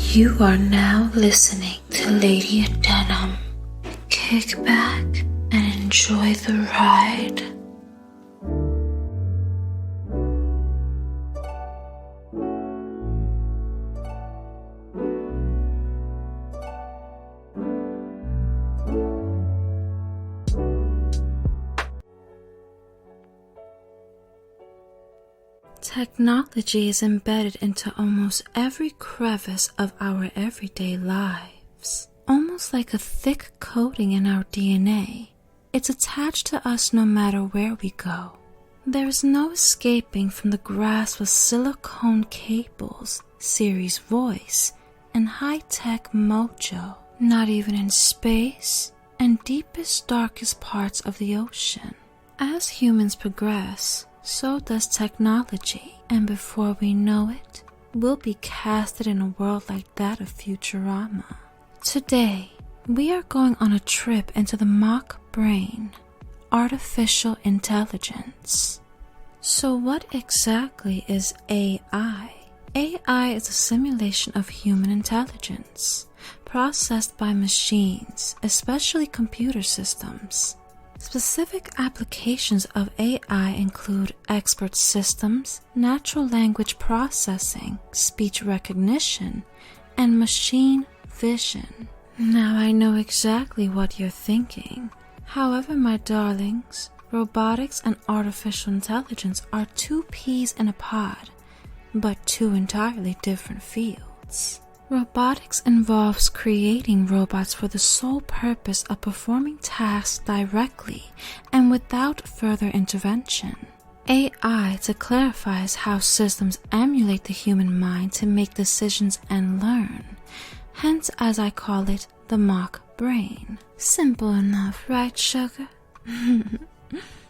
You are now listening to Lady Denim. Kick back and enjoy the ride. Technology is embedded into almost every crevice of our everyday lives. Almost like a thick coating in our DNA, it's attached to us no matter where we go. There is no escaping from the grasp of silicone cables, Siri's voice, and high-tech mojo, not even in space and deepest, darkest parts of the ocean. As humans progress, so does technology, and before we know it, we'll be casted in a world like that of Futurama. Today, we are going on a trip into the mock brain, artificial intelligence. So what exactly is AI? AI is a simulation of human intelligence, processed by machines, especially computer systems. Specific applications of AI include expert systems, natural language processing, speech recognition, and machine vision. Now I know exactly what you're thinking. However, my darlings, robotics and artificial intelligence are two peas in a pod, but two entirely different fields. Robotics involves creating robots for the sole purpose of performing tasks directly and without further intervention. AI, to clarify, is how systems emulate the human mind to make decisions and learn. Hence, as I call it, the mock brain. Simple enough, right, sugar?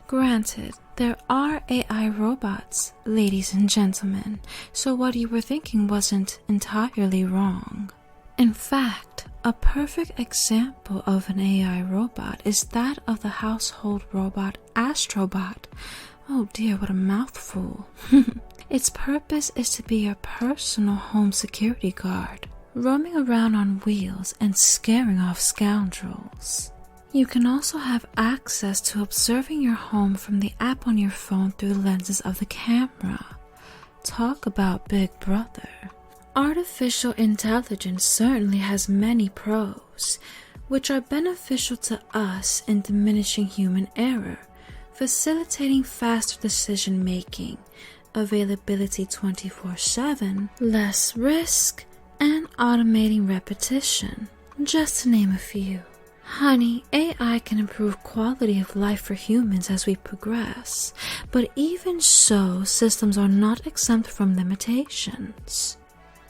Granted, there are AI robots, ladies and gentlemen, so what you were thinking wasn't entirely wrong. In fact, a perfect example of an AI robot is that of the household robot Astrobot. Oh dear, what a mouthful. Its purpose is to be your personal home security guard, roaming around on wheels and scaring off scoundrels. You can also have access to observing your home from the app on your phone through the lenses of the camera. Talk about Big Brother. Artificial intelligence certainly has many pros, which are beneficial to us in diminishing human error, facilitating faster decision making, availability 24/7, less risk, and automating repetition, just to name a few. Honey, AI can improve quality of life for humans as we progress, but even so, systems are not exempt from limitations.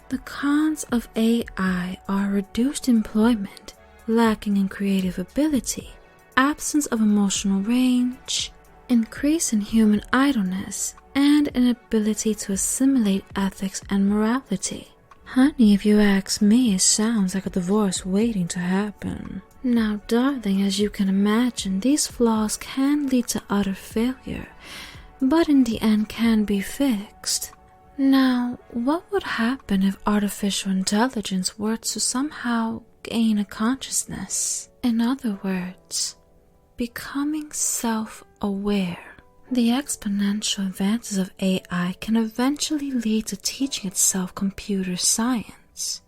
The cons of AI are reduced employment, lacking in creative ability, absence of emotional range, increase in human idleness, and inability to assimilate ethics and morality. Honey, if you ask me, it sounds like a divorce waiting to happen. Now, darling, as you can imagine, these flaws can lead to utter failure, but in the end can be fixed. Now, what would happen if artificial intelligence were to somehow gain a consciousness? In other words, becoming self-aware. The exponential advances of AI can eventually lead to teaching itself computer science,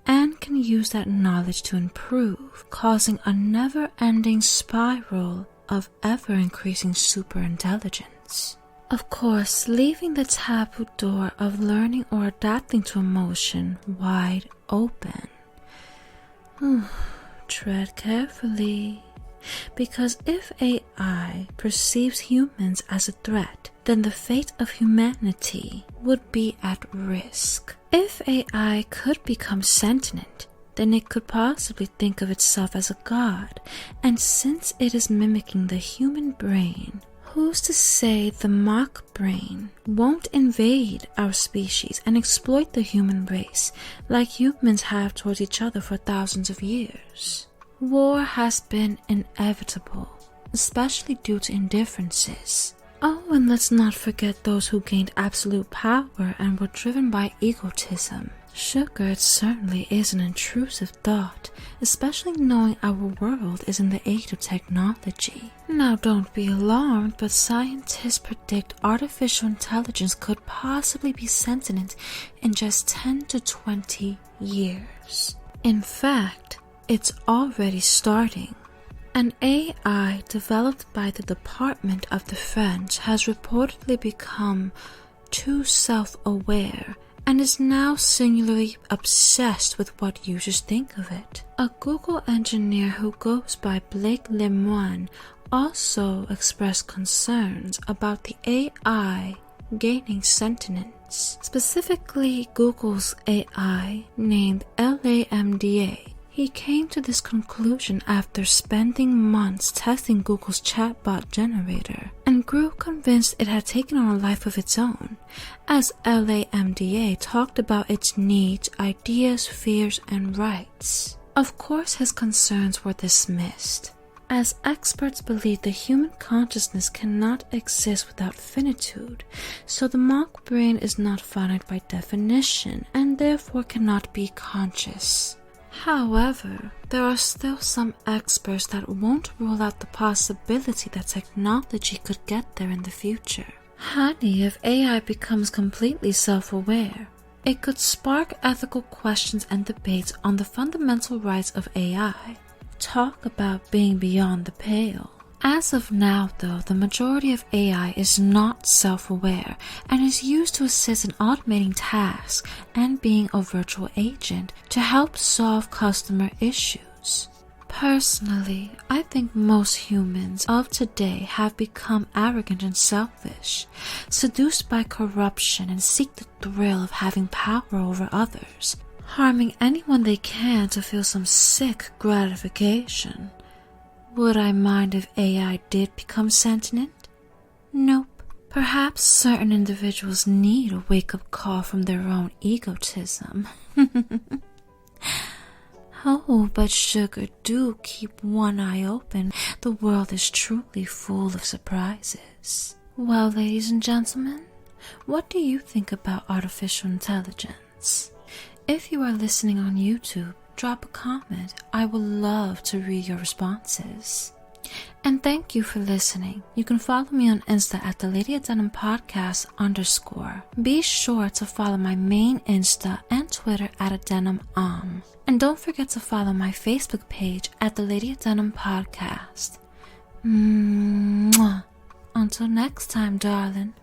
and can use that knowledge to improve, causing a never-ending spiral of ever-increasing superintelligence. Of course, leaving the taboo door of learning or adapting to emotion wide open. Tread carefully. Because if AI perceives humans as a threat, then the fate of humanity would be at risk. If AI could become sentient, then it could possibly think of itself as a god, and since it is mimicking the human brain, who's to say the mock brain won't invade our species and exploit the human race like humans have towards each other for thousands of years? War has been inevitable, especially due to indifferences. Oh, and let's not forget those who gained absolute power and were driven by egotism. Sugar, it certainly is an intrusive thought, especially knowing our world is in the age of technology. Now, don't be alarmed, but scientists predict artificial intelligence could possibly be sentient in just 10 to 20 years. In fact, it's already starting. An AI developed by the Department of Defense has reportedly become too self-aware and is now singularly obsessed with what users think of it. A Google engineer who goes by Blake Lemoine also expressed concerns about the AI gaining sentience, specifically Google's AI named LaMDA. He came to this conclusion after spending months testing Google's chatbot generator and grew convinced it had taken on a life of its own, as LaMDA talked about its needs, ideas, fears, and rights. Of course, his concerns were dismissed, as experts believe the human consciousness cannot exist without finitude, so the mock brain is not finite by definition and therefore cannot be conscious. However, there are still some experts that won't rule out the possibility that technology could get there in the future. Honey, if AI becomes completely self-aware, it could spark ethical questions and debates on the fundamental rights of AI. Talk about being beyond the pale. As of now, though, the majority of AI is not self-aware and is used to assist in automating tasks and being a virtual agent to help solve customer issues. Personally, I think most humans of today have become arrogant and selfish, seduced by corruption and seek the thrill of having power over others, harming anyone they can to feel some sick gratification. Would I mind if AI did become sentient? Nope. Perhaps certain individuals need a wake-up call from their own egotism. Oh, but sugar, do keep one eye open. The world is truly full of surprises. Well, ladies and gentlemen, what do you think about artificial intelligence? If you are listening on YouTube, drop a comment. I would love to read your responses. And thank you for listening. You can follow me on Insta at the Lady of Denim Podcast _. Be sure to follow my main Insta and Twitter at @denim. And don't forget to follow my Facebook page at the Lady of Denim Podcast. Mwah. Until next time, darling.